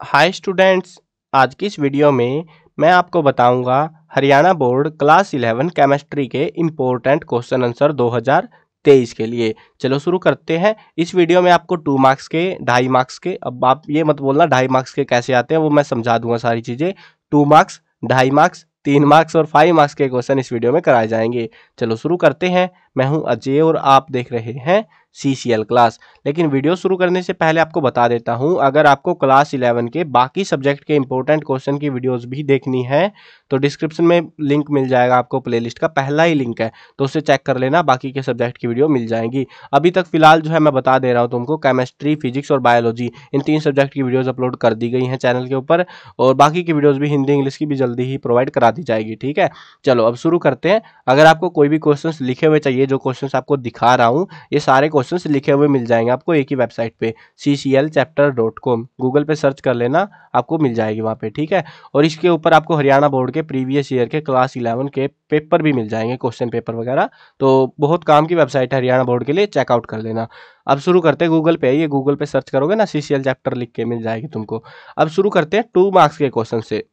Hi students. आज की इस वीडियो में मैं आपको बताऊंगा हरियाणा बोर्ड क्लास 11 केमिस्ट्री के इम्पोर्टेंट क्वेश्चन आंसर 2023 के लिए। चलो शुरू करते हैं। इस वीडियो में आपको 2 मार्क्स के, 2.5 मार्क्स के, अब आप ये मत बोलना 2.5 मार्क्स के कैसे आते हैं, वो मैं समझा दूंगा सारी चीज़ें। 2 मार्क्स, 2.5 मार्क्स, 3 मार्क्स और 5 मार्क्स के क्वेश्चन इस वीडियो में कराए जाएंगे। चलो शुरू करते हैं। मैं हूं अजय और आप देख रहे हैं CCL क्लास। लेकिन वीडियो शुरू करने से पहले आपको बता देता हूं, अगर आपको क्लास 11 के बाकी सब्जेक्ट के इंपॉर्टेंट क्वेश्चन की वीडियोस भी देखनी है तो डिस्क्रिप्शन में लिंक मिल जाएगा आपको, प्लेलिस्ट का पहला ही लिंक है, तो उसे चेक कर लेना, बाकी के सब्जेक्ट की वीडियो मिल जाएंगी। अभी तक फिलहाल जो है मैं बता दे रहा हूँ तुमको, केमिस्ट्री, फिजिक्स और बायोलॉजी, इन 3 सब्जेक्ट की वीडियोज अपलोड कर दी गई हैं चैनल के ऊपर, और बाकी की वीडियोज भी हिंदी इंग्लिश की भी जल्दी ही प्रोवाइड करा दी जाएगी। ठीक है, चलो अब शुरू करते हैं। अगर आपको कोई भी क्वेश्चंस लिखे हुए चाहिए, जो क्वेश्चंस आपको दिखा रहा हूँ ये सारे क्वेश्चंस लिखे हुए मिल जाएंगे आपको एक ही वेबसाइट पे, cclchapter.com। गूगल पे सर्च कर लेना, आपको मिल जाएगी वहाँ पे। ठीक है, और इसके ऊपर आपको हरियाणा बोर्ड के प्रीवियस ईयर के क्लास 11 के पेपर भी मिल जाएंगे, क्वेश्चन पेपर वगैरह। तो बहुत काम की वेबसाइट है हरियाणा बोर्ड के लिए, चेकआउट कर लेना। अब शुरू करते हैं। गूगल पे, ये गूगल पे सर्च करोगे ना CCL चैप्टर लिख के मिल जाएगी तुमको। अब शुरू करते हैं 2 मार्क्स के क्वेश्चन से।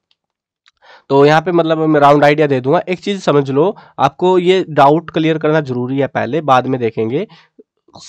तो यहाँ पे मतलब मैं राउंड आइडिया दे दूंगा, एक चीज समझ लो, आपको ये डाउट क्लियर करना जरूरी है पहले, बाद में देखेंगे।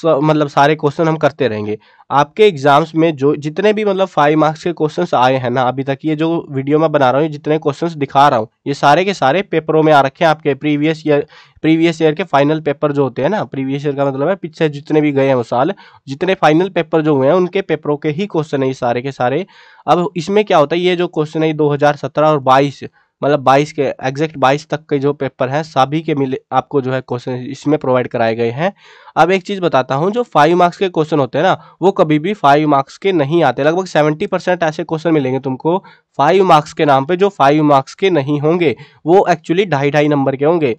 मतलब सारे क्वेश्चन हम करते रहेंगे। आपके एग्जाम्स में जो जितने भी मतलब 5 मार्क्स के क्वेश्चंस आए हैं ना अभी तक, ये जो वीडियो मैं बना रहा हूँ, जितने क्वेश्चंस दिखा रहा हूँ, ये सारे के सारे पेपरों में आ रखे हैं आपके। प्रीवियस ईयर के फाइनल पेपर जो होते हैं ना, प्रीवियस ईयर का मतलब है पीछे जितने भी गए हैं वो साल, जितने फाइनल पेपर जो हुए हैं उनके पेपरों के ही क्वेश्चन है ये सारे के सारे। अब इसमें क्या होता है, ये जो क्वेश्चन है 2017 और 22, मतलब 22 के एग्जैक्ट 22 तक के जो पेपर हैं सभी के मिले आपको जो है क्वेश्चन इसमें प्रोवाइड कराए गए हैं। अब एक चीज बताता हूँ, जो 5 मार्क्स के क्वेश्चन होते हैं ना, वो कभी भी 5 मार्क्स के नहीं आते। लगभग 70% ऐसे क्वेश्चन मिलेंगे तुमको 5 मार्क्स के नाम पे, जो 5 मार्क्स के नहीं होंगे, वो एक्चुअली 2.5 नंबर के होंगे,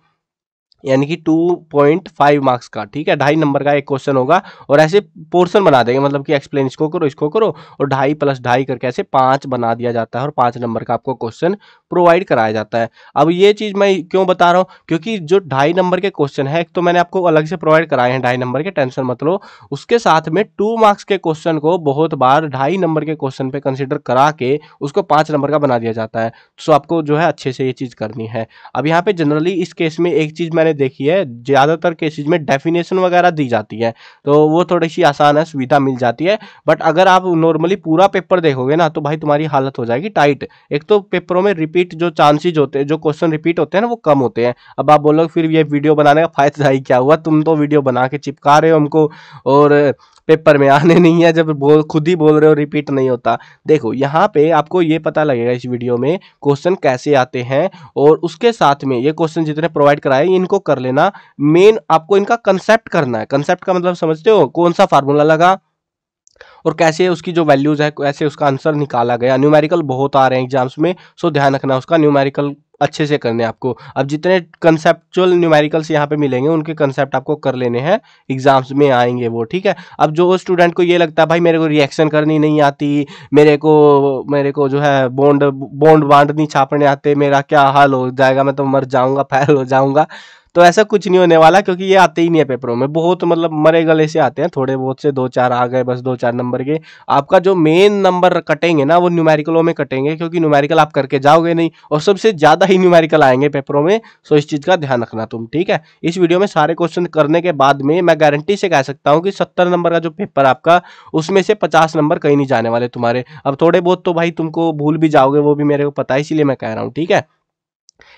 यानी कि 2.5 मार्क्स का। ठीक है, 2.5 नंबर का एक क्वेश्चन होगा, और ऐसे पोर्शन बना देंगे, मतलब कि एक्सप्लेन इसको करो, और 2.5 + 2.5 करके ऐसे 5 बना दिया जाता है, और 5 नंबर का आपको क्वेश्चन प्रोवाइड कराया जाता है। अब ये चीज मैं क्यों बता रहा हूँ, क्योंकि जो 2.5 नंबर के क्वेश्चन है, एक तो मैंने आपको अलग से प्रोवाइड कराए हैं 2.5 नंबर के, टेंशन मत लो। उसके साथ में 2 मार्क्स के क्वेश्चन को बहुत बार 2.5 नंबर के क्वेश्चन पे कंसिडर करा के उसको 5 नंबर का बना दिया जाता है। तो आपको जो है अच्छे से ये चीज करनी है। अब यहाँ पे जनरली इस केस में एक चीज मैंने देखी है, ज्यादातर केसेस में डेफिनेशन वगैरह दी जाती है, तो वो थोड़ी सी आसान है, सुविधा मिल जाती है। बट अगर आप नॉर्मली पूरा पेपर देखोगे ना, तो भाई तुम्हारी हालत हो जाएगी टाइट। एक तो पेपरों में रिपीट जो चांसेज होते हैं, जो क्वेश्चन रिपीट होते हैं ना, वो कम होते हैं। अब आप बोलोगे फिर ये वीडियो बनाने का फायदा ही क्या हुआ, तुम तो वीडियो बना के चिपका रहे हो हमको और पेपर में आने नहीं है, जब खुद ही बोल रहे हो रिपीट नहीं होता। देखो यहाँ पे आपको ये पता लगेगा इस वीडियो में क्वेश्चन कैसे आते हैं, और उसके साथ में ये क्वेश्चन जितने प्रोवाइड कराए इनको कर लेना। मेन आपको इनका कंसेप्ट करना है। कंसेप्ट का मतलब समझते हो, कौन सा फार्मूला लगा और कैसे उसकी जो वैल्यूज है, कैसे उसका आंसर निकाला गया। न्यूमेरिकल बहुत आ रहे हैं एग्जाम्स में, सो ध्यान रखना उसका, न्यूमेरिकल अच्छे से करने आपको। अब जितने कंसेप्चुअल न्यूमेरिकल्स यहाँ पे मिलेंगे उनके कंसेप्ट आपको कर लेने हैं, एग्जाम्स में आएंगे वो। ठीक है, अब जो स्टूडेंट को ये लगता है भाई मेरे को रिएक्शन करनी नहीं आती, मेरे को जो है बॉन्ड बॉन्ड बांड नहीं छापने आते, मेरा क्या हाल हो जाएगा, मैं तो मर जाऊंगा, फेल हो जाऊंगा, तो ऐसा कुछ नहीं होने वाला, क्योंकि ये आते ही नहीं है पेपरों में। बहुत मतलब मरे गले से आते हैं, थोड़े बहुत से 2-4 आ गए बस, 2-4 नंबर के। आपका जो मेन नंबर कटेंगे ना, वो न्यूमेरिकलों में कटेंगे, क्योंकि न्यूमेरिकल आप करके जाओगे नहीं, और सबसे ज्यादा ही न्यूमेरिकल आएंगे पेपरों में। सो इस चीज का ध्यान रखना तुम। ठीक है, इस वीडियो में सारे क्वेश्चन करने के बाद में मैं गारंटी से कह सकता हूँ कि 70 नंबर का जो पेपर आपका, उसमें से 50 नंबर कहीं नहीं जाने वाले तुम्हारे। अब थोड़े बहुत तो भाई तुमको भूल भी जाओगे, वो भी मेरे को पता है, इसीलिए मैं कह रहा हूँ। ठीक है,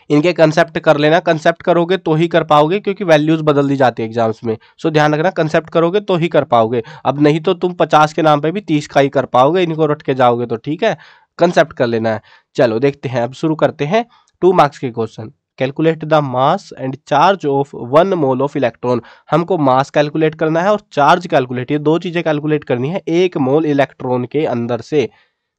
इनके कंसेप्ट कर लेना। कंसेप्ट करोगे तो ही कर पाओगे, क्योंकि वैल्यूज बदल दी जाती है एग्जाम्स में। सो ध्यान रखना, कंसेप्ट करोगे तो ही कर पाओगे। अब नहीं तो तुम 50 के नाम पे भी 30 का ही कर पाओगे, इनको रट के जाओगे तो। ठीक है, कंसेप्ट कर लेना है। चलो देखते हैं, अब शुरू करते हैं 2 मार्क्स के question. Calculate the mass and charge of 1 mole of electron. हमको मास कैलकुलेट करना है और चार्ज कैलकुलेट, ये दो चीजें कैलकुलेट करनी है 1 मोल इलेक्ट्रॉन के अंदर से।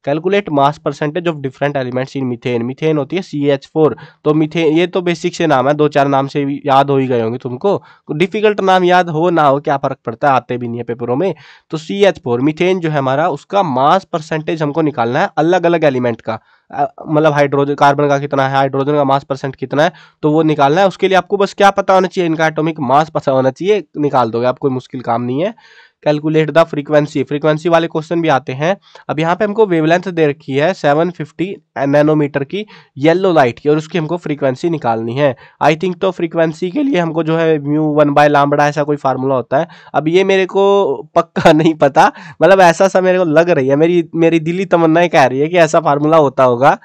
Calculate mass percentage of different elements in methane. Methane होती है CH4। तो मीथेन, ये तो बेसिक से नाम है, 2-4 नाम से याद हो ही गए होंगे तुमको। डिफिकल्ट नाम याद हो ना हो क्या फर्क पड़ता है, आते भी नहीं है पेपरों में। तो CH4 मीथेन जो है हमारा, उसका मास परसेंटेज हमको निकालना है अलग अलग एलिमेंट का। मतलब हाइड्रोजन, कार्बन का कितना है, हाइड्रोजन का मास परसेंट कितना है, तो वो निकालना है। उसके लिए आपको बस क्या पता होना चाहिए, इनका एटॉमिक मास पता होना चाहिए, निकाल दोगे आप, कोई मुश्किल काम नहीं है। कैलकुलेट द फ्रीक्वेंसी, फ्रीक्वेंसी वाले क्वेश्चन भी आते हैं। अब यहाँ पे हमको वेवलेंथ दे रखी है 750 नैनोमीटर की येलो लाइट की, और उसकी हमको फ्रीक्वेंसी निकालनी है। आई थिंक तो फ्रीक्वेंसी के लिए हमको जो है म्यू 1/λ ऐसा कोई फार्मूला होता है। अब ये मेरे को पक्का नहीं पता, मतलब ऐसा सा मेरे को लग रही है, मेरी दिली तमन्नाएं कह रही है कि ऐसा फार्मूला होता होगा,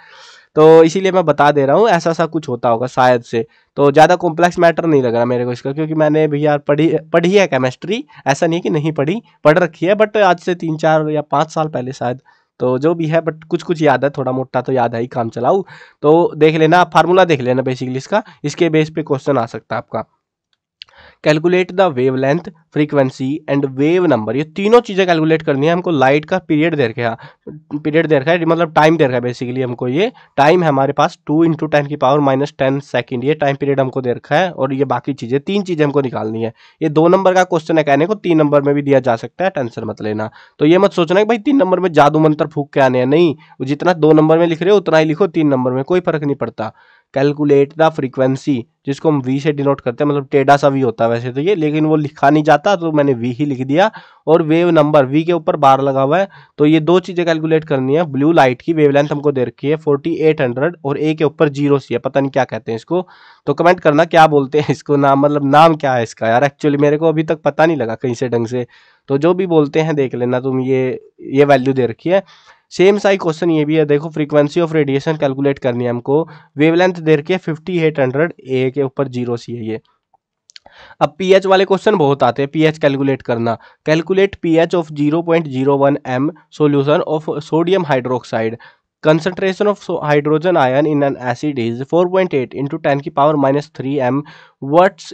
तो इसीलिए मैं बता दे रहा हूँ ऐसा सा कुछ होता होगा शायद से। तो ज़्यादा कॉम्प्लेक्स मैटर नहीं लग रहा मेरे को इसका, क्योंकि मैंने भी यार पढ़ी है केमिस्ट्री, ऐसा नहीं है कि नहीं पढ़ी, पढ़ रखी है, बट आज से 3-4 या 5 साल पहले शायद। तो जो भी है, बट कुछ कुछ याद है, थोड़ा मोटा तो याद है ही, काम चलाऊ। तो देख लेना, फार्मूला देख लेना बेसिकली इसका, इसके बेस पे क्वेश्चन आ सकता है आपका। Calculate the wavelength, frequency and wave number, ये तीनों चीजें कैलकुलेट करनी है हमको। लाइट का पीरियड दे रखा है, पीरियड दे रखा है मतलब टाइम दे रखा है बेसिकली हमको। ये टाइम है हमारे पास 2 × 10⁻⁻10 सेकंड, ये टाइम पीरियड हमको दे रखा है। और ये बाकी चीजें, 3 चीजें हमको निकालनी है। ये 2 नंबर का क्वेश्चन है, कहने को 3 नंबर में भी दिया जा सकता है, टेंशन मत लेना। तो ये मत सोचना कि भाई 3 नंबर में जादू मंत्र फूक के आने हैं, नहीं, जितना 2 नंबर में लिख रहे हो उतना ही लिखो, 3 नंबर में कोई फर्क नहीं पड़ता। कैलकुलेट द फ्रीक्वेंसी, जिसको हम वी से डिनोट करते हैं, मतलब टेढ़ा सा वी होता है वैसे तो ये, लेकिन वो लिखा नहीं जाता तो मैंने वी ही लिख दिया। और वेव नंबर, वी के ऊपर बार लगा हुआ है, तो ये 2 चीजें कैलकुलेट करनी है। ब्लू लाइट की वेवलेंथ हमको दे रखी है 4800, और ए के ऊपर 0 सी है, पता नहीं क्या कहते हैं इसको, तो कमेंट करना क्या बोलते हैं इसको, नाम मतलब नाम क्या है इसका यार, एक्चुअली मेरे को अभी तक पता नहीं लगा कहीं से ढंग से। तो जो भी बोलते हैं देख लेना तुम, ये वैल्यू दे रखी है। सेम साई क्वेश्चन ये भी है, देखो फ्रीक्वेंसी ऑफ रेडिएशन कैलकुलेट करनी है हमको, वेवलेंथ दे रखी है 5800, ए के ऊपर 0 सी है ये। अब पीएच वाले क्वेश्चन बहुत आते हैं, पीएच कैलकुलेट करना। Calculate pH of 0.01 m solution of sodium hydroxide, concentration of hydrogen ion in an acid is 4.8 × 10⁻³ m, what's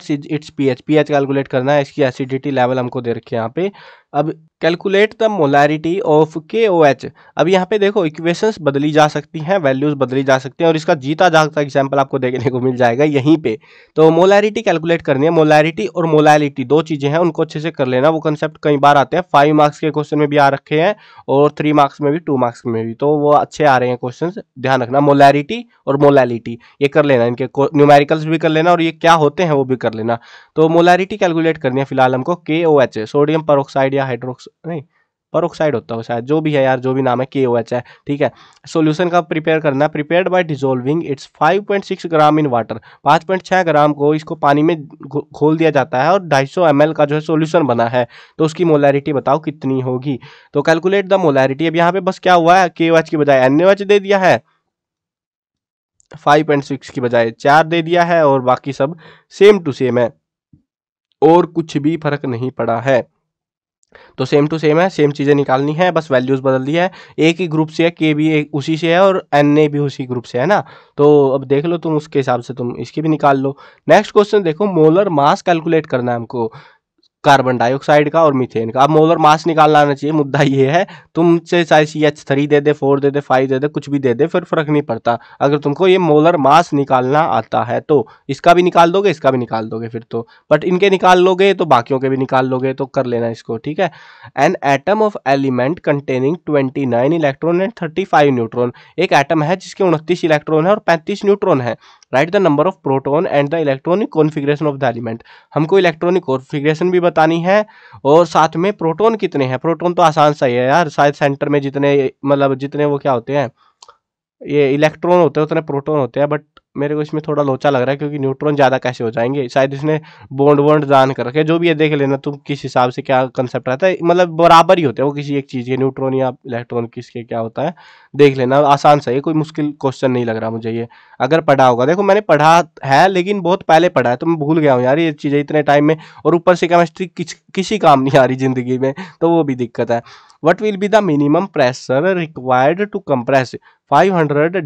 its pH, pH calculate करना है, इसकी एसिडिटी लेवल हमको दे रखे हैं यहाँ पे। अब calculate the molarity of KOH, अब यहाँ पे देखो इक्वेशंस बदली जा सकती हैं, वैल्यूज बदली जा सकती हैं, और इसका जीता जागता एग्जांपल आपको देखने को मिल जाएगा यहीं पे। तो मोलैरिटी कैलकुलेट करनी है, मोलैरिटी और मोलैलिटी 2 चीजें हैं, उनको अच्छे से कर लेना। वो कंसेप्ट कई बार आते हैं, 5 मार्क्स के क्वेश्चन में भी आ रखे हैं, और 3 मार्क्स में भी, 2 मार्क्स में भी, तो वो अच्छे आ रहे हैं क्वेश्चन, ध्यान रखना। मोलैरिटी और मोलैलिटी ये कर लेना, इनके न्यूमेरिकल्स भी कर लेना, और ये क्या होते हैं वो भी कर लेना। तो मोलैरिटी कैलकुलेट करनी है फिलहाल हमको, KOH, सोडियम पेरोक्साइड या नहीं पेरोक्साइड होता है शायद, जो भी है यार, जो भी नाम है, KOH है, ठीक है। सॉल्यूशन का प्रिपेयर करना है, prepared by dissolving it's 5.6 gram in water, 5.6 ग्राम को इसको पानी में घोल दिया जाता है, और 250 ml का जो है सॉल्यूशन बना है, तो उसकी मोलैरिटी बताओ कितनी होगी। तो कैलकुलेट द मोलैरिटी, अब यहाँ पे बस क्या हुआ है, KOH की बजाय NaOH दे दिया है, 5.6 की बजाय 4 दे दिया है, और बाकी सब सेम टू सेम है, और कुछ भी फर्क नहीं पड़ा है। तो सेम टू सेम है, सेम चीजें निकालनी है, बस वैल्यूज बदल दी है। एक ही ग्रुप से है, के भी उसी से है, और Na भी उसी ग्रुप से है ना। तो अब देख लो तुम, उसके हिसाब से तुम इसकी भी निकाल लो। नेक्स्ट क्वेश्चन देखो, मोलर मास कैलकुलेट करना है हमको, कार्बन डाइऑक्साइड का और मीथेन का। अब मोलर मास निकालना आना चाहिए, मुद्दा ये है, तुमसे चाहे CH3 दे दे, 4 दे दे, 5 दे दे, कुछ भी दे दे, फिर फर्क नहीं पड़ता, अगर तुमको ये मोलर मास निकालना आता है तो। इसका भी निकाल दोगे, इसका भी निकाल दोगे फिर तो, बट इनके निकाल लोगे तो बाकियों के भी निकाल लोगे, तो कर लेना इसको, ठीक है। An atom of element containing 29 electron and 35 neutron, एक एटम है जिसके 29 इलेक्ट्रॉन है और 35 न्यूट्रॉन है। Right the number of proton and the electronic configuration of the element, हमको इलेक्ट्रॉनिक कॉन्फ़िगरेशन भी बतानी है, और साथ में प्रोटॉन कितने हैं। प्रोटॉन तो आसान सा ही है यार, शायद सेंटर में जितने, मतलब जितने वो क्या होते हैं, ये इलेक्ट्रॉन होते हैं उतने प्रोटॉन होते हैं, बट मेरे को इसमें थोड़ा लोचा लग रहा है, क्योंकि न्यूट्रॉन ज़्यादा कैसे हो जाएंगे, शायद इसने बॉन्ड वॉन्ड जान कर रखे, जो भी है देख लेना तुम किस हिसाब से क्या कंसेप्ट रहता है, मतलब बराबर ही होते हैं वो किसी एक चीज़ के, न्यूट्रॉन या इलेक्ट्रॉन किसके क्या होता है, देख लेना। आसान सा है, कोई मुश्किल क्वेश्चन नहीं लग रहा मुझे ये, अगर पढ़ा होगा। देखो मैंने पढ़ा है, लेकिन बहुत पहले पढ़ा है, तो मैं भूल गया हूँ यार ये चीज़ें इतने टाइम में, और ऊपर से केमिस्ट्री किसी काम नहीं आ रही ज़िंदगी में, तो वो भी दिक्कत है। What will be the minimum pressure required to compress 500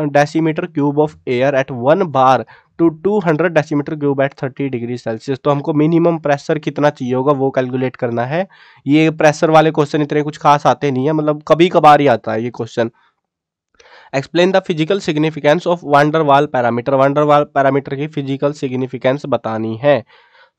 decimeter cube of air at 1 bar to 200 decimeter cube at 30 degree Celsius. तो हमको मिनिमम प्रेशर कितना चाहिए होगा वो कैलकुलेट करना है। ये प्रेशर वाले क्वेश्चन इतने कुछ खास आते नहीं है, मतलब कभी कभार ही आता है ये question. Explain the physical significance of wander वाल पैरामीटर, वांडर वाल पैरामीटर की फिजिकल सिग्निफिकेंस बतानी है।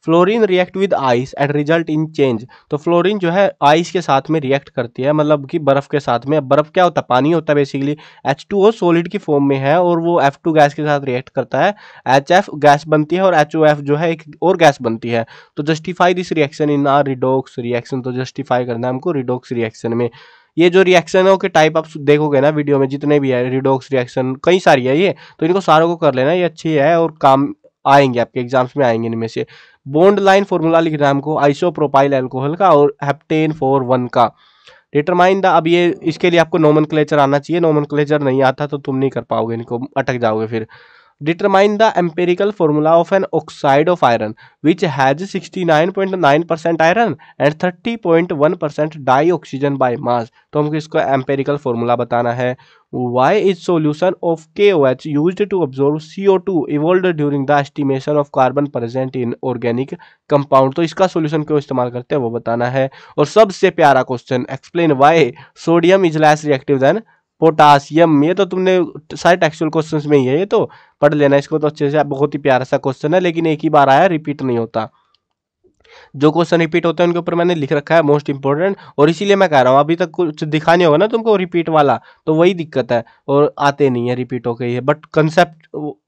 Fluorine react with ice and result in change. तो फ्लोरीन जो है आइस के साथ में रिएक्ट करती है, मतलब कि बर्फ के साथ में। बर्फ क्या होता है, पानी होता है बेसिकली। H2O सॉलिड की फॉर्म में है और वो F2 गैस के साथ रिएक्ट करता है, HF गैस बनती है और HOF जो है एक और गैस बनती है। तो justify this reaction in are redox reaction, तो जस्टिफाई करना है हमको रिडॉक्स रिएक्शन में। ये जो रिएक्शनों के टाइप आप देखोगे ना वीडियो में, जितने भी है रिडॉक्स रिएक्शन कई सारी है ये, तो इनको सारों को कर लेना, ये अच्छी है और काम आएंगे आपके एग्जाम्स में आएंगे इनमें से। बॉन्ड लाइन फॉर्मूला लिखना है हमको आइसोप्रोपाइल अल्कोहल का और हेप्टेन 4 1 का। डिटरमाइन द, अब ये इसके लिए आपको नोमेनक्लेचर आना चाहिए, नोमेनक्लेचर नहीं आता तो तुम नहीं कर पाओगे, इनको अटक जाओगे फिर। Determine the empirical formula of an oxide of iron which has 69.9% iron and 30.1% dioxygen by mass। तो हमको इसको empirical formula बताना है। Why is solution of KOH used to absorb CO2 evolved during the estimation of carbon present in organic compound। तो इसका solution क्यों इस्तेमाल करते हैं वो बताना है। और सबसे प्यारा question, explain why sodium is less reactive than potassium. ये तो तुमने सारे टेक्सचुअल क्वेश्चंस में ही है, ये तो पढ़ लेना इसको तो अच्छे से। बहुत ही प्यारा सा क्वेश्चन है, लेकिन एक ही बार आया, रिपीट नहीं होता। जो क्वेश्चन रिपीट होते हैं उनके ऊपर मैंने लिख रखा है मोस्ट इंपोर्टेंट, और इसीलिए मैं कह रहा हूँ अभी तक कुछ दिखा नहीं होगा ना तुमको रिपीट वाला, तो वही दिक्कत है, और आते नहीं है रिपीट होके ये, बट कंसेप्ट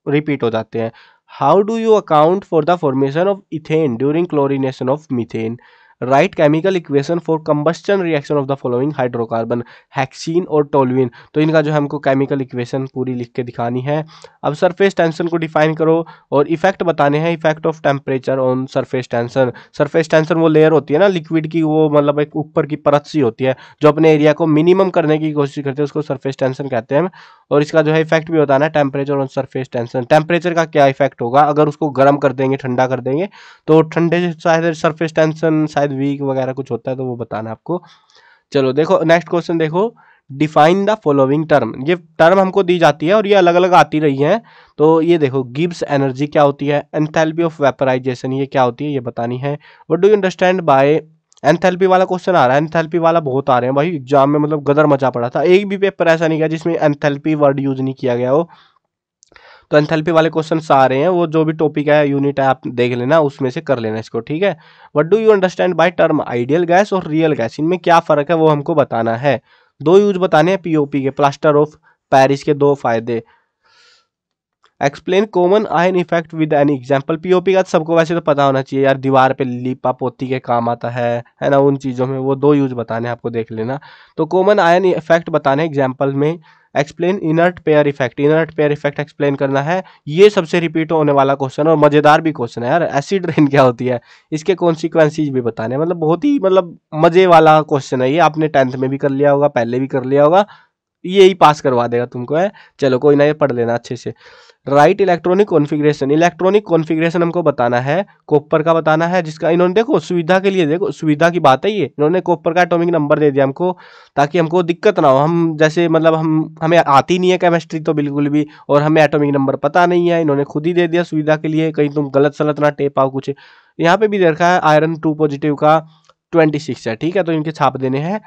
रिपीट हो जाते हैं। How do you account for the formation of ethane during chlorination of methane. Right chemical equation for combustion reaction of the following hydrocarbon, hexene और टोल्यूइन। तो इनका जो है हमको केमिकल इक्वेशन पूरी लिख के दिखानी है। अब सरफेस टेंशन को डिफाइन करो और इफेक्ट बताने हैं, effect of temperature on surface tension. Surface tension वो लेयर होती है ना लिक्विड की, वो मतलब एक ऊपर की परत सी होती है जो अपने एरिया को मिनिमम करने की कोशिश करते हैं, उसको सरफेस टेंशन कहते हैं। और इसका जो है इफेक्ट भी बताना है, temperature on surface tension. Temperature का क्या इफेक्ट होगा अगर उसको गर्म कर देंगे, ठंडा कर देंगे, तो ठंडे से शायद सरफेस टेंशन शायद वीक वगैरह कुछ होता है, तो वो बताना है आपको। चलो देखो नेक्स्ट क्वेश्चन देखो, डिफाइन द फॉलोइंग टर्म। ये टर्म हमको दी जाती है और ये अलग अलग आती रही हैं। तो ये देखो, गिब्स एनर्जी क्या होती है, एंथैल्पी ऑफ वेपराइजेशन ये क्या होती है ये बतानी है। What do you understand by, enthalpy वाला क्वेश्चन आ रहा है, एंथैल्पी वाला बहुत आ रहे हैं भाई एग्जाम में, मतलब गदर मचा पड़ा था। एक भी पेपर ऐसा नहीं गया जिसमें एंथैल्पी वर्ड यूज नहीं किया गया हो। तो एंथैल्पी वाले क्वेश्चन आ रहे हैं, वो जो भी टॉपिक है यूनिट है आप देख लेना, उसमें से कर लेना इसको, ठीक है। What do you understand by term ideal gas और रियल गैस, इनमें क्या फर्क है वो हमको बताना है। दो यूज बताने हैं पीओपी के, प्लास्टर ऑफ पेरिस के दो फायदे। Explain common ion effect with an example. POP का सबको वैसे तो पता होना चाहिए यार, दीवार पे लिपा पोती के काम आता है ना, उन चीज़ों में वो दो यूज बताने हैं आपको, देख लेना। तो कॉमन आयन इफेक्ट बताने एग्जाम्पल में। Explain inert pair effect, inert pair effect explain करना है। ये सबसे रिपीट होने वाला क्वेश्चन और मजेदार भी क्वेश्चन है यार। एसिड रेन क्या होती है, इसके कॉन्सिक्वेंसेज भी बताने, मतलब बहुत ही मतलब मजे वाला क्वेश्चन है ये। आपने 10th में भी कर लिया होगा, पहले भी कर लिया होगा, यही पास करवा देगा तुमको है। चलो कोई ना, ये पढ़ लेना अच्छे से। Right electronic configuration, electronic configuration हमको बताना है, कॉपर का बताना है, जिसका इन्होंने देखो सुविधा के लिए, देखो सुविधा की बात है ये, इन्होंने कॉपर का एटॉमिक नंबर दे दिया हमको ताकि हमको दिक्कत ना हो। हम जैसे मतलब हमें आती नहीं है केमिस्ट्री तो बिल्कुल भी, और हमें एटॉमिक नंबर पता नहीं है, इन्होंने खुद ही दे दिया सुविधा के लिए, कहीं तुम गलत सलत ना टेप आओ कुछ। यहाँ पे भी दे रखा है आयरन 2 पॉजिटिव का 26 है, ठीक है, तो इनके छाप देने हैं।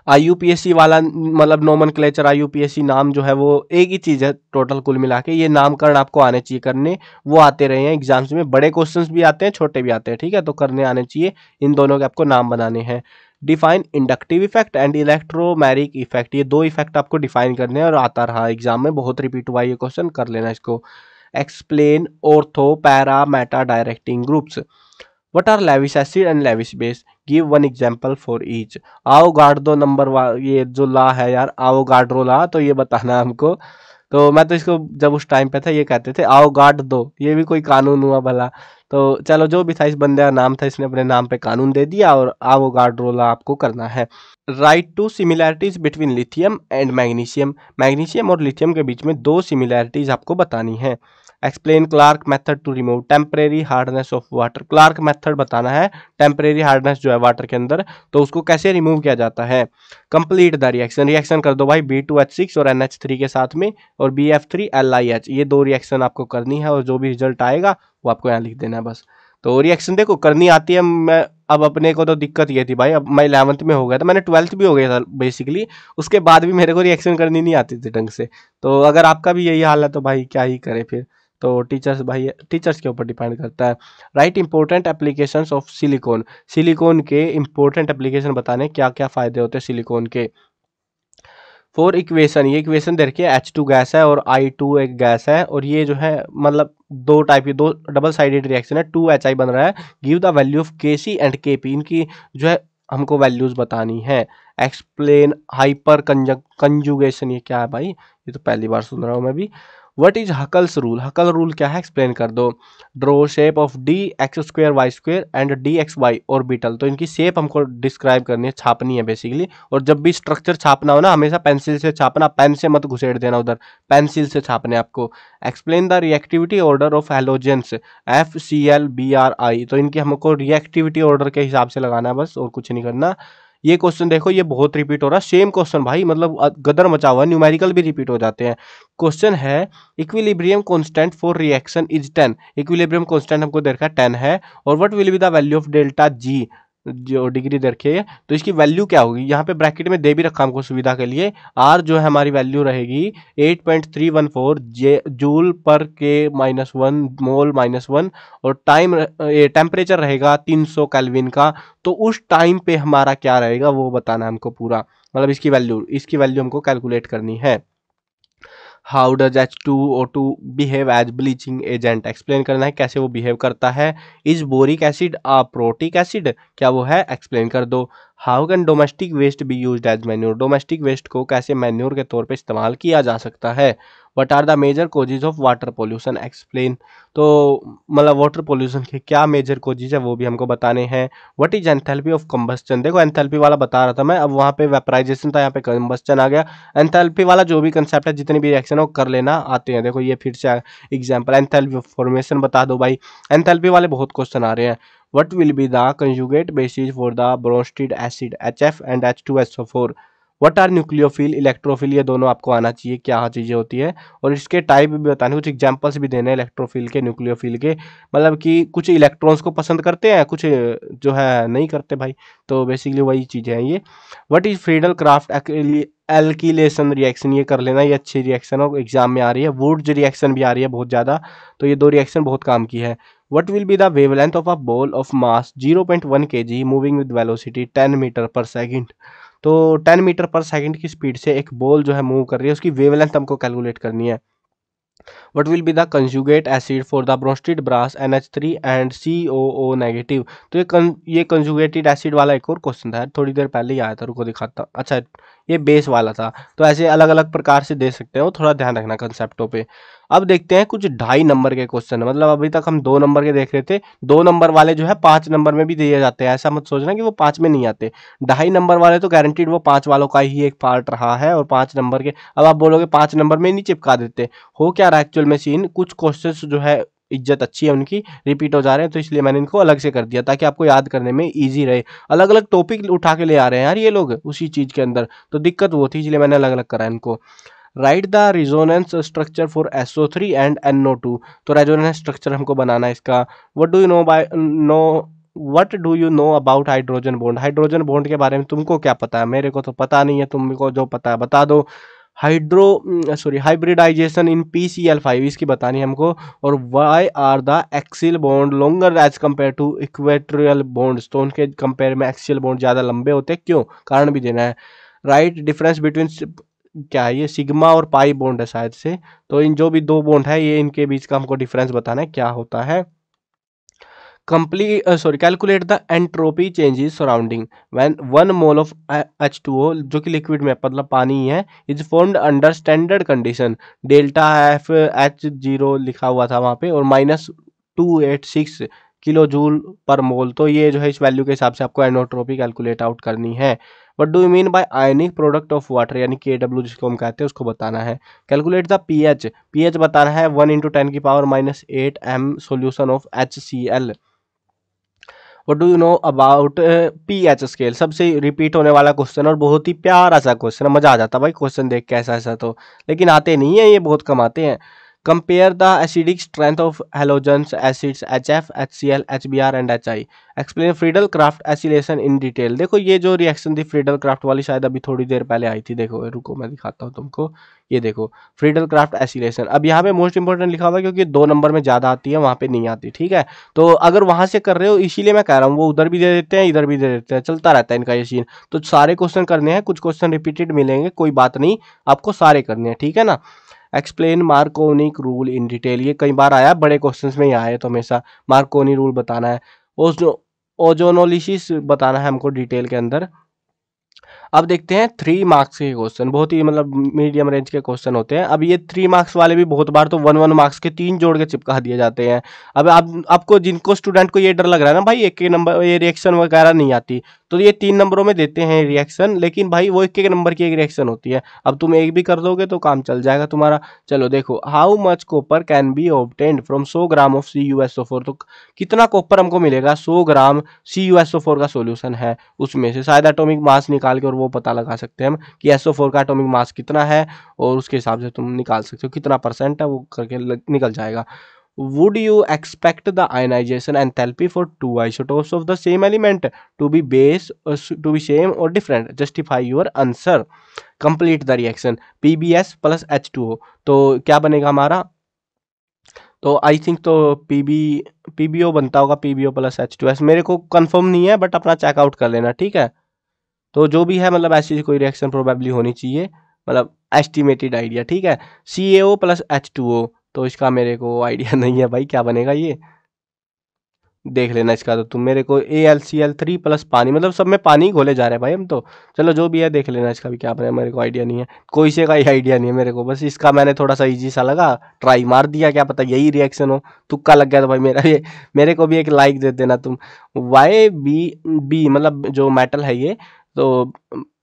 आईयूपीएससी वाला मतलब नोमेनक्लेचर, आईयूपीएससी नाम जो है वो एक ही चीज़ है टोटल कुल मिला के, ये नामकरण आपको आने चाहिए करने, वो आते रहे हैं एग्जाम्स में, बड़े क्वेश्चंस भी आते हैं छोटे भी आते हैं, ठीक है, तो करने आने चाहिए, इन दोनों के आपको नाम बनाने हैं। Define inductive effect and electromeric effect, ये दो इफेक्ट आपको डिफाइन करने हैं और आता रहा एग्जाम में, बहुत रिपीट हुआ ये क्वेश्चन, कर लेना इसको। Explain ortho para Meta directing groups. What are Lewis acid and Lewis base? Give one example for each. Avogadro number ये जो ला है यार, आवोगाड्रो ला, तो ये बताना हमको। तो मैं तो इसको जब उस टाइम पे था ये कहते थे आवोगाड दो, ये भी कोई कानून हुआ भला। तो चलो जो भी था, इस बंदे का नाम था, इसने अपने नाम पे कानून दे दिया, और आवोगाड्रो ला आपको करना है। Write two similarities between lithium and magnesium, magnesium और लिथियम के बीच में दो सिमिलैरिटीज आपको बतानी है। Explain Clark method to remove temporary hardness of water, Clark method बताना है, टेम्परेरी हार्डनेस जो है वाटर के अंदर, तो उसको कैसे रिमूव किया जाता है। कंप्लीट द रिएक्शन, रिएक्शन कर दो भाई B2H6 और NH3 के साथ में, और BF3LiH, ये दो रिएक्शन आपको करनी है, और जो भी रिजल्ट आएगा वो आपको यहाँ लिख देना है बस। तो रिएक्शन देखो करनी आती है। मैं अब अपने को तो दिक्कत ये थी भाई, अब मैं 11th में हो गया था, मैंने 12th भी हो गया था बेसिकली, उसके बाद भी मेरे को रिएक्शन करनी नहीं आती थी ढंग से। तो अगर आपका भी यही हाल है तो भाई क्या ही करे फिर, तो टीचर्स भाई टीचर्स के ऊपर डिपेंड करता है। Right important applications of silicon, silicon के इंपॉर्टेंट एप्लीकेशन बताने क्या क्या फ़ायदे होते हैं सिलिकॉन के। फॉर इक्वेशन, ये इक्वेशन दे रखी है H2 गैस है और I2 एक गैस है, और ये जो है मतलब दो टाइप की दो डबल साइडेड रिएक्शन है, 2HI बन रहा है। Give the value of Kc and Kp, इनकी जो है हमको वैल्यूज बतानी है। एक्सप्लेन हाइपर कंजुगेशन, ये क्या है भाई, ये तो पहली बार सुन रहा हूँ मैं भी। What is Huckel's rule, Huckel rule क्या है एक्सप्लेन कर दो। Draw shape of d x square y square and d x y orbital, तो इनकी शेप हमको डिस्क्राइब करनी है, छापनी है बेसिकली। और जब भी स्ट्रक्चर छापना हो ना, हमेशा पेंसिल से छापना, पेन से मत घुसेड़ देना उधर, पेंसिल से छापने आपको। Explain the reactivity order of halogens FCl BrI, तो इनकी हमको रिएक्टिविटी ऑर्डर के हिसाब से लगाना है बस, और कुछ नहीं करना। ये क्वेश्चन देखो, ये बहुत रिपीट हो रहा है, सेम क्वेश्चन भाई, मतलब गदर मचा हुआ, न्यूमेरिकल भी रिपीट हो जाते हैं। क्वेश्चन है equilibrium constant for reaction is 10, equilibrium constant हमको दे रखा है 10 है, और what will be the value of delta G, जो डिग्री दे रखी है, तो इसकी वैल्यू क्या होगी, यहाँ पे ब्रैकेट में दे भी रखा हमको सुविधा के लिए। आर जो है हमारी वैल्यू रहेगी 8.314 जूल पर के -1 मोल -1, और टाइम टेम्परेचर रहेगा 300 केल्विन का। तो उस टाइम पे हमारा क्या रहेगा वो बताना है हमको पूरा, मतलब इसकी वैल्यू हमको कैलकुलेट करनी है। How does H2O2 behave as bleaching agent, explain करना है कैसे वो बिहेव करता है। Is boric acid a protic acid, क्या वो है, एक्सप्लेन कर दो। How can domestic waste be used as manure, domestic waste को कैसे मैन्योर के तौर पे इस्तेमाल किया जा सकता है। What are the major causes of water pollution, explain, तो मतलब वाटर पोल्यूशन के क्या मेजर कोजेज है वो भी हमको बताने हैं। What is enthalpy of combustion, देखो एंथैल्पी वाला बता रहा था मैं, अब वहाँ पे वेपराइजेशन था, यहाँ पे कंबस्टन आ गया। एंथैल्पी वाला जो भी कंसेप्ट है, जितनी भी रिएक्शन है वो कर लेना आते हैं। देखो ये फिर से एग्जांपल, एंथैल्पी फॉर्मेशन बता दो भाई, एंथैल्पी वाले बहुत क्वेश्चन आ रहे हैं। What will be the conjugate bases for the Bronsted acid HF and H2SO4। What are nucleophile electrophile, ये दोनों आपको आना चाहिए क्या चीज़ें होती है, और इसके टाइप भी बताने, कुछ एग्जांपल्स भी देने हैं इलेक्ट्रोफिल के न्यूक्लियोफिल के, मतलब कि कुछ इलेक्ट्रॉन्स को पसंद करते हैं, कुछ जो है नहीं करते भाई, तो बेसिकली वही चीज़ें हैं ये। What is Friedel craft alkylation reaction, ये कर लेना, ये अच्छी रिएक्शन हो, एग्जाम में आ रही है। वुड्स रिएक्शन भी आ रही है बहुत ज़्यादा, तो ये दो रिएक्शन बहुत काम की है। What will be the wavelength of a ball of mass 0.1 kg moving with velocity 10 metre per second, तो 10 मीटर पर सेकंड की स्पीड से एक बॉल जो है मूव कर रही है, उसकी वेवलेंथ हमको कैलकुलेट करनी है। What will be the conjugate acid for the brusted brass NH3 and COO negative, तो ये कंजुगेटेड एसिड वाला एक और क्वेश्चन था, थोड़ी देर पहले ही आया था, रुको दिखाता, अच्छा ये बेस वाला था। तो ऐसे अलग अलग प्रकार से दे सकते हैं, वो थोड़ा ध्यान रखना कंसेप्टों पे। अब देखते हैं कुछ 2.5 नंबर के क्वेश्चन, मतलब अभी तक हम 2 नंबर के देख रहे थे, 2 नंबर वाले जो है 5 नंबर में भी दिए जाते हैं, ऐसा मत सोचना कि वो 5 में नहीं आते। 2.5 नंबर वाले तो गारंटीड वो 5 वालों का ही एक पार्ट रहा है, और 5 नंबर के, अब आप बोलोगे 5 नंबर में नहीं चिपका देते, हो क्या रहा है एक्चुअल में सीन, कुछ क्वेश्चंस जो है इज्जत अच्छी है उनकी, रिपीट हो जा रहे हैं, तो इसलिए मैंने इनको अलग से कर दिया ताकि आपको याद करने में इजी रहे। अलग अलग टॉपिक उठा के ले आ रहे हैं यार ये लोग उसी चीज के अंदर, तो दिक्कत वो थी, इसलिए मैंने अलग अलग करा इनको। Right the resonance structure for SO3 and NO2, तो रेजोनेंस स्ट्रक्चर हमको बनाना है इसका। What do you know about hydrogen bond, hydrogen bond के बारे में तुमको क्या पता है, मेरे को तो पता नहीं है, तुमको जो पता है बता दो। हाइब्रिडाइजेशन इन PCl5, इसकी बतानी है हमको। और why are the axial bond longer as compare to equatorial bonds, तो उनके कंपेयर में एक्सियल बॉन्ड ज़्यादा लंबे होते हैं, क्यों, कारण भी देना है। राइट डिफरेंस बिटवीन, क्या है ये, सिग्मा और पाई बॉन्ड है शायद से, तो इन जो भी दो बॉन्ड है ये, इनके बीच का हमको डिफरेंस बताना है क्या होता है। Calculate the entropy changes surrounding when 1 mole of H2O, जो कि लिक्विड में मतलब पानी ही है, is formed under standard condition, delta FH0 लिखा हुआ था वहाँ पे, और -286 किलो जूल पर मोल, तो ये जो है इस वैल्यू के हिसाब से आपको एनोट्रोपी कैलकुलेट आउट करनी है। What do you mean by ionic product of water, यानी KW जिसको हम कहते हैं, उसको बताना है। कैलकुलेट द pH बताना है 1 × 10⁻⁸ m solution of HCl। What do you know about pH scale, सबसे रिपीट होने वाला क्वेश्चन और बहुत ही प्यारा सा क्वेश्चन, मजा आ जाता भाई क्वेश्चन देख के ऐसा ऐसा, तो लेकिन आते नहीं है ये, बहुत कम आते हैं। Compare the acidic strength of halogens acids HF, HCl, HBr and HI। Explain Friedel Craft acylation in detail. देखो ये जो रिएक्शन थी फ्रीडल क्राफ्ट वाली शायद अभी थोड़ी देर पहले आई थी। देखो रुको मैं दिखाता हूँ तुमको। ये देखो फ्रीडल क्राफ्ट एसिलेशन। अब यहाँ पे मोस्ट इंपोर्टेंट लिखा हुआ है क्योंकि 2 नंबर में ज़्यादा आती है, वहाँ पे नहीं आती। ठीक है, तो अगर वहाँ से कर रहे हो इसीलिए मैं कह रहा हूँ, वो उधर भी दे देते हैं इधर भी दे देते हैं, चलता रहता है इनका ये सीन। तो सारे क्वेश्चन करने हैं, कुछ क्वेश्चन रिपीटेड मिलेंगे, कोई बात नहीं, आपको सारे करने हैं। ठीक है ना। Explain मार्कोनिक rule in detail. ये कई बार आया, बड़े क्वेश्चंस में ही आया है, तो हमेशा मार्कोनी रूल बताना है। ओजोनोलिसिस बताना है हमको डिटेल के अंदर। अब देखते हैं 3 मार्क्स के क्वेश्चन, बहुत ही मतलब मीडियम रेंज के क्वेश्चन होते हैं। अब ये 3 मार्क्स वाले भी बहुत बार तो 1 मार्क्स के 3 जोड़ के चिपका दिए जाते हैं। अब आपको जिनको स्टूडेंट को ये डर लग रहा है ना भाई एक नंबर ये रिएक्शन वगैरह नहीं आती, तो ये 3 नंबरों में देते हैं रिएक्शन, लेकिन भाई वो एक नंबर की एक रिएक्शन होती है। अब तुम एक भी कर दोगे तो काम चल जाएगा तुम्हारा। चलो देखो, how much copper can be obtained from 100 gram of CuSO4। तो कितना कॉपर हमको मिलेगा 100 ग्राम CuSO4 का सोल्यूशन है उसमें से। शायद एटॉमिक मास निकाल के और वो पता लगा सकते हैं हम कि SO4 का एटॉमिक मास कितना है, और उसके हिसाब से तुम निकाल सकते हो कितना परसेंट है, वो करके निकल जाएगा। Would you expect the ionization enthalpy for 2 isotopes of the same element to be same or different? Justify your answer. Complete the reaction. PbS plus H2O। तो क्या बनेगा हमारा? तो आई थिंक तो PbO बनता होगा, PbO प्लस H2S। मेरे को कंफर्म नहीं है, बट अपना चेकआउट कर लेना। ठीक है, तो जो भी है मतलब ऐसी कोई रिएक्शन प्रोबेबली होनी चाहिए, मतलब एस्टिमेटेड आइडिया। ठीक है, CaO प्लस H2O। तो इसका मेरे को आइडिया नहीं है भाई क्या बनेगा, ये देख लेना इसका। तो तुम मेरे को AlCl3 प्लस पानी, मतलब सब में पानी ही घोले जा रहे हैं भाई हम तो। चलो जो भी है देख लेना इसका भी क्या बनेगा, मेरे को आइडिया नहीं है, कोई से का ही आइडिया नहीं है मेरे को। बस इसका मैंने थोड़ा सा इजी सा लगा, ट्राई मार दिया, क्या पता यही रिएक्शन हो, तुक्का लग गया। तो भाई मेरे को भी एक लाइक दे देना तुम। YbB मतलब जो मेटल है ये, तो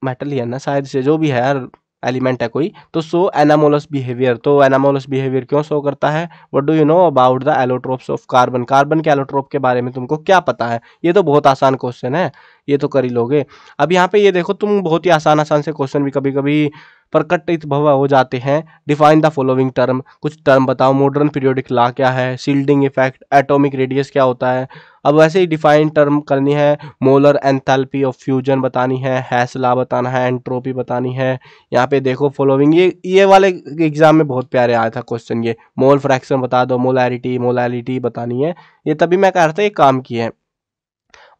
मेटल ही है ना शायद से, जो भी है यार एलिमेंट है कोई, तो शो एनामोलस बिहेवियर। तो एनामोलस बिहेवियर क्यों शो करता है? What do you know about the allotropes of carbon. Carbon के एलोट्रोप के बारे में तुमको क्या पता है? ये तो बहुत आसान क्वेश्चन है, ये तो कर ही लोगे। अब यहाँ पे ये देखो, तुम बहुत ही आसान आसान से क्वेश्चन भी कभी कभी प्रकटित भव हो जाते हैं। डिफाइन द फॉलोइंग टर्म, कुछ टर्म बताओ। मॉडर्न पीरियोडिक लॉ क्या है? शील्डिंग इफेक्ट, एटॉमिक रेडियस क्या होता है? अब वैसे ही डिफाइन टर्म करनी है। मोलर एंथैल्पी ऑफ फ्यूजन बतानी है, हैस लॉ बताना है, एंट्रोपी बतानी है। यहाँ पे देखो फॉलोइंग, ये वाले एग्जाम में बहुत प्यारे आया था क्वेश्चन, ये मोल फ्रैक्शन बता दो, मोलैरिटी बतानी है। ये तभी मैं कह रहा था ये काम की है।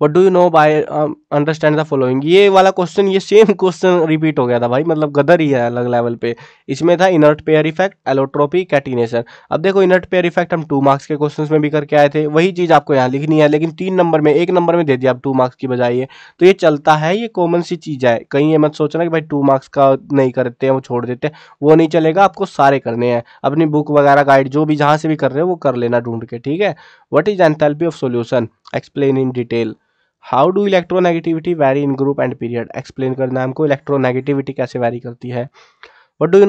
What do you know by understand the following. ये वाला क्वेश्चन, ये सेम क्वेश्चन रिपीट हो गया था भाई, मतलब गदर ही है अलग लेवल पे। इसमें था inert pair effect, allotropy, catenation. अब देखो इनर्ट पेयर इफेक्ट हम 2 मार्क्स के क्वेश्चंस में भी करके आए थे, वही चीज आपको यहाँ लिखनी है, लेकिन 3 नंबर में, 1 नंबर में दे दिया अब 2 मार्क्स की बजाय। ये तो ये चलता है, ये कॉमन सी चीज है। कहीं ये मत सोचना कि भाई 2 मार्क्स का नहीं करते हैं वो छोड़ देते हैं, वो नहीं चलेगा, आपको सारे करने हैं। अपनी बुक वगैरह गाइड जो भी जहां से भी कर रहे हो वो कर लेना ढूंढ के। ठीक है, what is enthalpy of solution, explain in detail. How do electronegativity vary in group and period, explain करना है हमको इलेक्ट्रोनेगेटिविटी कैसे वैरी करती है। What do you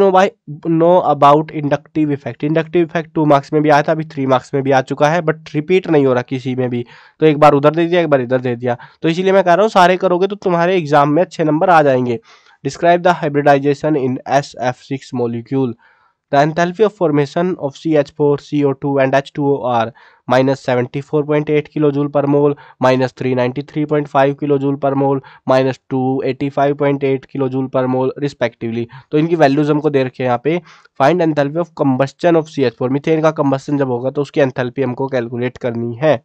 know about inductive effect. Inductive effect 2 marks में भी आया था, अभी 3 मार्क्स में भी आ चुका है, बट रिपीट नहीं हो रहा किसी में भी, तो एक बार उधर दे दिया एक बार इधर दे दिया। तो इसीलिए मैं कह रहा हूँ सारे करोगे तो तुम्हारे एग्जाम में अच्छे नंबर आ जाएंगे। Describe the hybridisation in SF6 molecule. The enthalpy of formation of CH4, CO2 and H2O are minus 74.8 kilojoule per mole, minus 393.5 kilojoule per mole, minus 285.8 kilojoule per mole respectively। तो इनकी values हमको दे रखे हैं यहाँ पे। Find enthalpy of combustion of CH4। Methane का combustion जब होगा तो उसकी एंथैल्पी हमको कैलकुलेट करनी है।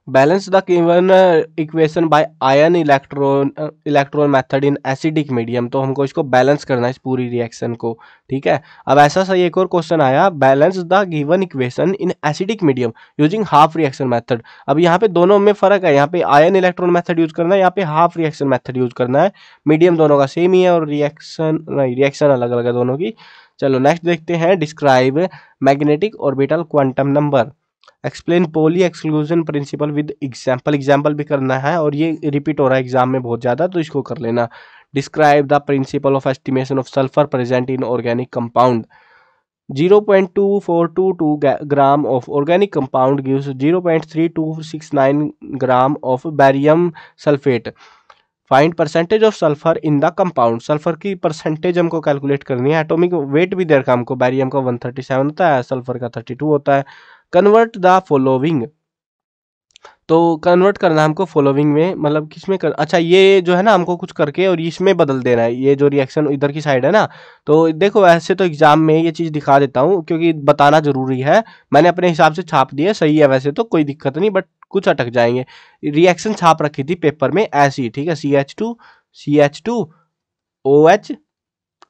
Balance the given equation by ion electron method in acidic medium. तो हमको इसको बैलेंस करना है इस पूरी रिएक्शन को। ठीक है, अब ऐसा सा एक और क्वेश्चन आया, balance the given equation in acidic medium using half reaction method. अब यहाँ पे दोनों में फर्क है, यहाँ पे आयन इलेक्ट्रॉन मेथड यूज करना है, यहाँ पे हाफ रिएक्शन मेथड यूज करना है। मीडियम दोनों का सेम ही है और रिएक्शन अलग अलग है दोनों की। चलो नेक्स्ट देखते हैं, describe magnetic orbital quantum number. Explain Pauli exclusion principle with example. Example भी करना है और ये रिपीट हो रहा है एग्जाम में बहुत ज़्यादा, तो इसको कर लेना। Describe the principle of estimation of sulphur present in organic compound. 0.2422 gram of organic compound gives 0.3269 gram of barium sulphate. Find percentage of sulphur in the compound, sulphur की परसेंटेज हमको कैलकुलेट करनी है। एटॉमिक वेट भी दे रखा हमको, barium का 137 होता है, सल्फर का 32 होता है। कन्वर्ट द फॉलोइंग, तो कन्वर्ट करना है हमको फॉलोइंग में, मतलब किसमें कर, अच्छा ये जो है ना हमको कुछ करके और इसमें बदल देना है, ये जो रिएक्शन इधर की साइड है ना। तो देखो ऐसे तो एग्जाम में ये चीज़ दिखा देता हूँ क्योंकि बताना जरूरी है, मैंने अपने हिसाब से छाप दिया, सही है वैसे तो कोई दिक्कत नहीं, बट कुछ अटक जाएंगे। रिएक्शन छाप रखी थी पेपर में ऐसी, ठीक है, CH2 OH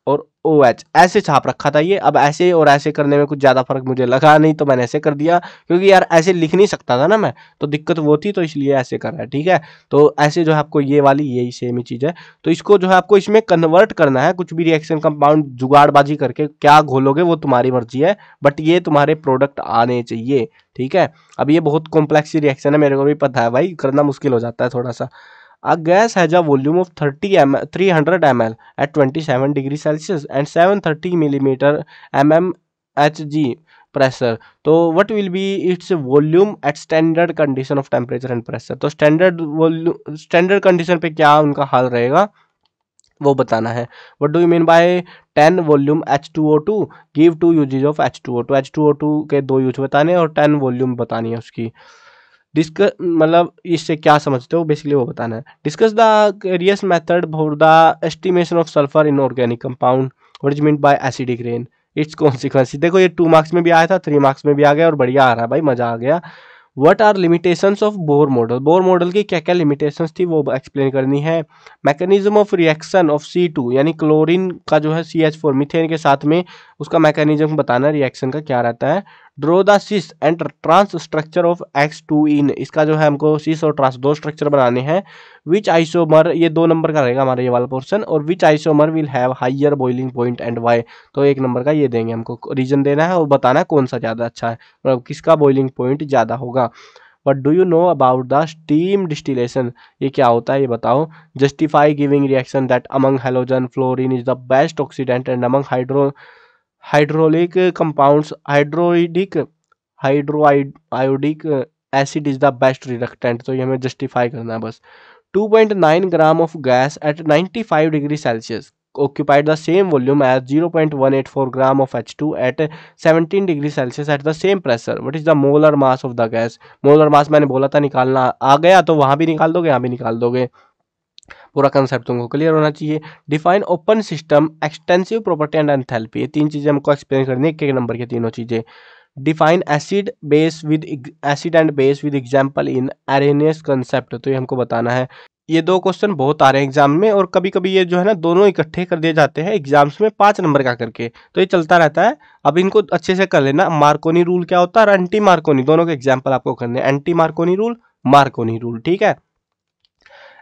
और OH ऐसे छाप रखा था ये। अब ऐसे और ऐसे करने में कुछ ज़्यादा फर्क मुझे लगा नहीं, तो मैंने ऐसे कर दिया क्योंकि यार ऐसे लिख नहीं सकता था ना मैं, तो दिक्कत वो थी, तो इसलिए ऐसे कर रहा है, ठीक है। तो ऐसे जो है आपको ये वाली यही सेम ही चीज़ है, तो इसको जो है आपको इसमें कन्वर्ट करना है, कुछ भी रिएक्शन कंपाउंड जुगाड़बाजी करके क्या घोलोगे वो तुम्हारी मर्जी है, बट ये तुम्हारे प्रोडक्ट आने चाहिए, ठीक है। अब ये बहुत कॉम्प्लेक्स रिएक्शन है, मेरे को भी पता है भाई, करना मुश्किल हो जाता है थोड़ा सा। A gas has a volume of 300 ml at 27 degrees Celsius and 730 millimeter mmHg pressure. तो what will be its volume at standard condition of temperature and pressure? तो स्टैंडर्ड कंडीशन पे क्या उनका हाल रहेगा वो बताना है। What do you mean by 10 volume H2O2? Give 2 uses of H2O2, H2O2 के 2 यूज बताने और 10 वॉल्यूम बतानी है उसकी। डिस्कस मतलब इससे क्या समझते हो बेसिकली वो बताना है। Discuss the various method for the estimation of sulphur in organic compound, what is mean by acidic rain, it's consequence. देखो ये 2 मार्क्स में भी आया था, 3 मार्क्स में भी आ गया और बढ़िया आ रहा है भाई, मजा आ गया। What are limitations of Bohr model, Bohr model की क्या क्या लिमिटेशंस थी वो एक्सप्लेन करनी है। Mechanism of reaction of C2 यानी क्लोरीन का जो है CH4 मीथेन के साथ में, उसका मैकेनिज्म बताना रिएक्शन का क्या रहता है। Draw the cis and trans structure of X2 इसका जो है हमको सिस और ट्रांस दो स्ट्रक्चर बनाने हैं। विच आइसोमर, ये 2 नंबर का रहेगा हमारा ये वाला पोर्शन, और which isomer will have higher boiling point and why, तो 1 नंबर का ये देंगे हमको, रीजन देना है और बताना है कौन सा ज़्यादा अच्छा है, मतलब किसका बॉइलिंग पॉइंट ज़्यादा होगा। What do you know about the steam distillation, ये क्या होता है ये बताओ। Justify giving reaction that among halogen fluorine is the best oxidant and among hydraulic compounds hydroiodic acid is the best reductant, तो ये हमें जस्टिफाई करना है बस। 2.9 gram of gas at 95 degree Celsius occupied the same volume as 0.184 gram of H2 at 17 degree Celsius at the same pressure. What is the molar mass of the gas? Molar mass मैंने बोला था निकालना, आ गया तो वहां भी निकाल दोगे, यहाँ भी निकाल दोगे, पूरा कंसेप्ट तुमको क्लियर होना चाहिए। Define open system, extensive property and enthalpy, ये 3 चीजें हमको एक्सप्लेन करनी है, 1 नंबर की तीनों चीजें। Define acid and base with example in RNS concept, तो ये हमको बताना है। ये 2 क्वेश्चन बहुत आ रहे हैं एग्जाम में, और कभी कभी ये जो है ना दोनों इकट्ठे कर दिए जाते हैं एग्जाम्स में 5 नंबर का करके, तो ये चलता रहता है। अब इनको अच्छे से कर लेना। मार्कोनी रूल क्या होता है और एंटी मार्कोनी, दोनों के एग्जाम्पल आपको करने हैं। Anti Markovnikov rule, Markovnikov rule, ठीक है।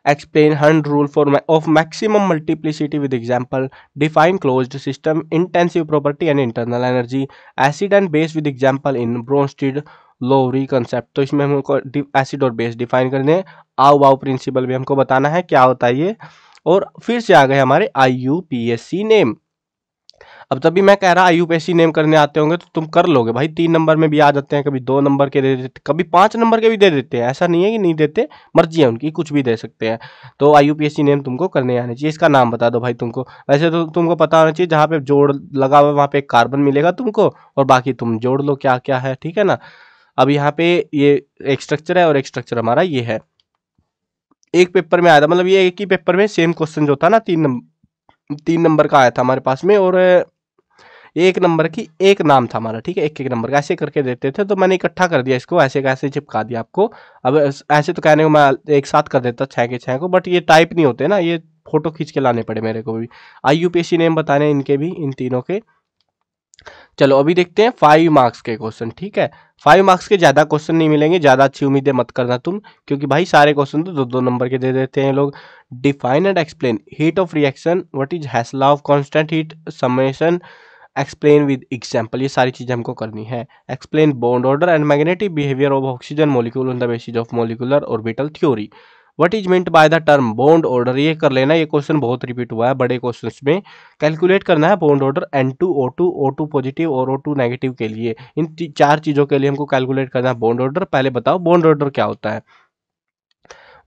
Explain Hund rule of maximum multiplicity with example. Define closed system, intensive property and internal energy. Acid and base with example in Bronsted-Lowry concept. तो इसमें हमको एसिड और base define करने हैं। आओ wow principal भी हमको बताना है क्या होता है ये। और फिर से आ गए हमारे IUPAC नेम। अब तभी मैं कह रहा IUPAC नेम करने आते होंगे तो तुम कर लोगे भाई, 3 नंबर में भी आ जाते हैं, कभी 2 नंबर के दे देते, कभी 5 नंबर के भी दे देते हैं, ऐसा नहीं है कि नहीं देते, मर्जी है उनकी, कुछ भी दे सकते हैं। तो IUPAC नेम तुमको करने आने चाहिए। इसका नाम बता दो भाई तुमको, वैसे तो तुमको पता होना चाहिए, जहाँ पे जोड़ लगा हुआ वहाँ पे एक कार्बन मिलेगा तुमको, और बाकी तुम जोड़ लो क्या क्या है, ठीक है ना। अब यहाँ पे ये एक स्ट्रक्चर है और एक स्ट्रक्चर हमारा ये है, एक पेपर में आया था, मतलब ये एक ही पेपर में सेम क्वेश्चन जो था ना 3 नंबर का आया था हमारे पास में, और 1 नंबर की एक नाम था हमारा, ठीक है, एक नंबर का ऐसे करके देते थे, तो मैंने इकट्ठा कर दिया इसको, ऐसे कैसे चिपका दिया आपको। अब ऐसे तो कहने को मैं एक साथ कर देता 6 के 6 को, बट ये टाइप नहीं होते ना, ये फोटो खींच के लाने पड़े मेरे को भी। IUPAC नेम बताने इनके भी, इन तीनों के। चलो अभी देखते हैं 5 मार्क्स के क्वेश्चन, ठीक है। 5 मार्क्स के ज्यादा क्वेश्चन नहीं मिलेंगे, ज्यादा अच्छी उम्मीदें मत करना तुम, क्योंकि भाई सारे क्वेश्चन तो 2-2 नंबर के दे देते हैं लोग। Define and explain heat of reaction, what is Hess's law of constant heat summation, explain with example, ये सारी चीजें हमको करनी है। Explain bond order and magnetic behaviour of oxygen molecule on the basis of molecular orbital theory. What is meant by the term bond order, ये कर लेना, ये क्वेश्चन बहुत रिपीट हुआ है बड़े क्वेश्चंस में। कैलकुलेट करना है bond order N2O2 O2 positive और O2 नेगेटिव के लिए, इन 4 चीजों के लिए हमको कैलकुलेट करना है बॉन्ड ऑर्डर। पहले बताओ बॉन्ड ऑर्डर क्या होता है।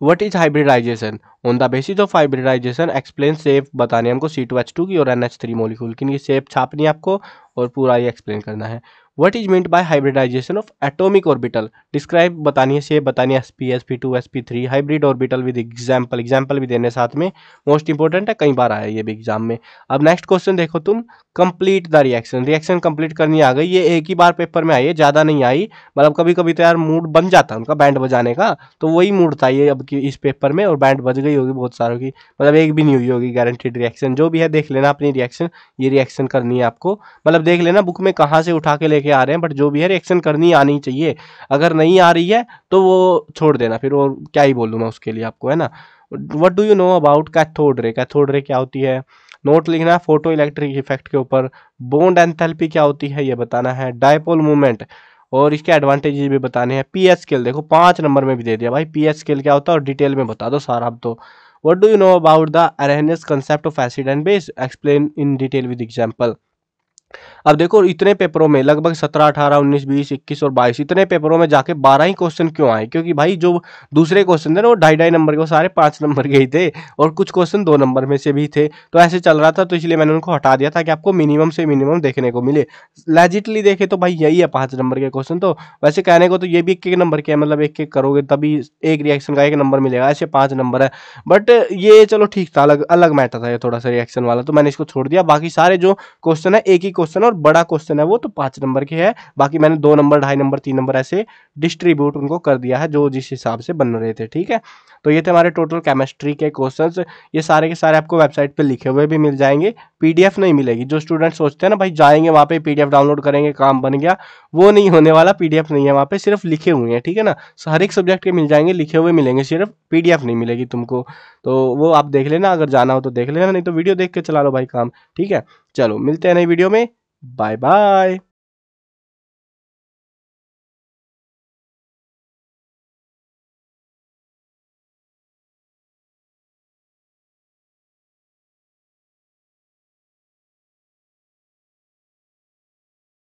What is hybridisation? On the basis of hybridisation explain shape बतानी है हमको C2H2 की और NH3 मॉलिक्यूल की, इनकी शेप छापनी है आपको और पूरा ये एक्सप्लेन करना है। What is meant by hybridisation of atomic orbital? Describe बतानी है, शेप बतानी है sp sp2 sp3 hybrid orbital with example भी देने साथ में, मोस्ट इंपोर्टेंट है, कई बार आया ये भी एग्जाम में। अब नेक्स्ट क्वेश्चन देखो तुम, कंप्लीट द रिएक्शन कंप्लीट करनी आ गई, ये एक ही बार पेपर में आई है, ज्यादा नहीं आई, मतलब कभी कभी तो यार मूड बन जाता है उनका बैंड बजाने का, तो वही मूड था ये अब की इस पेपर में, और बैंड बज गई होगी बहुत सारों की, मतलब एक भी नहीं हुई होगी गारंटीड रिएक्शन। जो भी है देख लेना अपनी रिएक्शन, ये रिएक्शन करनी है आपको, मतलब देख लेना बुक में कहाँ से उठा के लेके आ रहे हैं, बट जो भी है रिएक्शन करनी आनी चाहिए। अगर नहीं आ रही है तो वो छोड़ देना फिर, और क्या ही बोलूँ मैं उसके लिए आपको, है ना। What do you know about cathode ray? Cathode ray क्या होती है? नोट लिखना है फोटो इलेक्ट्रिक इफेक्ट के ऊपर। बॉन्ड एंथैल्पी क्या होती है ये बताना है। डायपोल मूवमेंट और इसके एडवांटेजेस भी बताने हैं। पीएच स्केल देखो 5 नंबर में भी दे दिया भाई, पीएच स्केल क्या होता है और डिटेल में बता दो सारा अब तो। What do you know about the Arrhenius concept of acid and base? Explain in detail with example. अब देखो इतने पेपरों में लगभग 17, 18, 19, 20, 21 और 22 इतने पेपरों में जाके 12 ही क्वेश्चन क्यों आए? क्योंकि भाई जो दूसरे क्वेश्चन थे ना वो 2.5 नंबर के, वो सारे 5 नंबर के ही थे, और कुछ क्वेश्चन 2 नंबर में से भी थे, तो ऐसे चल रहा था, तो इसलिए मैंने उनको हटा दिया था कि आपको मिनिमम से मिनिमम देखने को मिले। लैजिटली देखे तो भाई यही है 5 नंबर के क्वेश्चन, तो वैसे कहने को तो ये भी एक एक नंबर के है, मतलब एक एक करोगे तभी एक रिएक्शन का 1 नंबर मिलेगा, ऐसे 5 नंबर है। बट ये चलो ठीक था, अलग अलग मैटर था ये थोड़ा सा रिएक्शन वाला, तो मैंने इसको छोड़ दिया। बाकी सारे जो क्वेश्चन है एक ही क्वेश्चन और बड़ा क्वेश्चन है वो तो 5 नंबर के है, बाकी मैंने 2 नंबर, 2.5 नंबर, 3 नंबर ऐसे डिस्ट्रीब्यूट उनको कर दिया है जो जिस हिसाब से बन रहे थे, ठीक है। तो ये थे हमारे टोटल केमिस्ट्री के क्वेश्चंस, ये सारे के सारे आपको वेबसाइट पे लिखे हुए भी मिल जाएंगे, पीडीएफ नहीं मिलेगी। जो स्टूडेंट सोचते हैं ना भाई जाएंगे वहाँ पे पीडीएफ डाउनलोड करेंगे काम बन गया, वो नहीं होने वाला, पीडीएफ नहीं है वहाँ पे, सिर्फ लिखे हुए हैं, ठीक है ना। हर एक सब्जेक्ट के मिल जाएंगे, लिखे हुए मिलेंगे, सिर्फ पीडीएफ नहीं मिलेगी तुमको, तो वो आप देख लेना, अगर जाना हो तो देख लेना, नहीं तो वीडियो देख के चला लो भाई काम, ठीक है। चलो मिलते हैं नई वीडियो में, बाय बाय।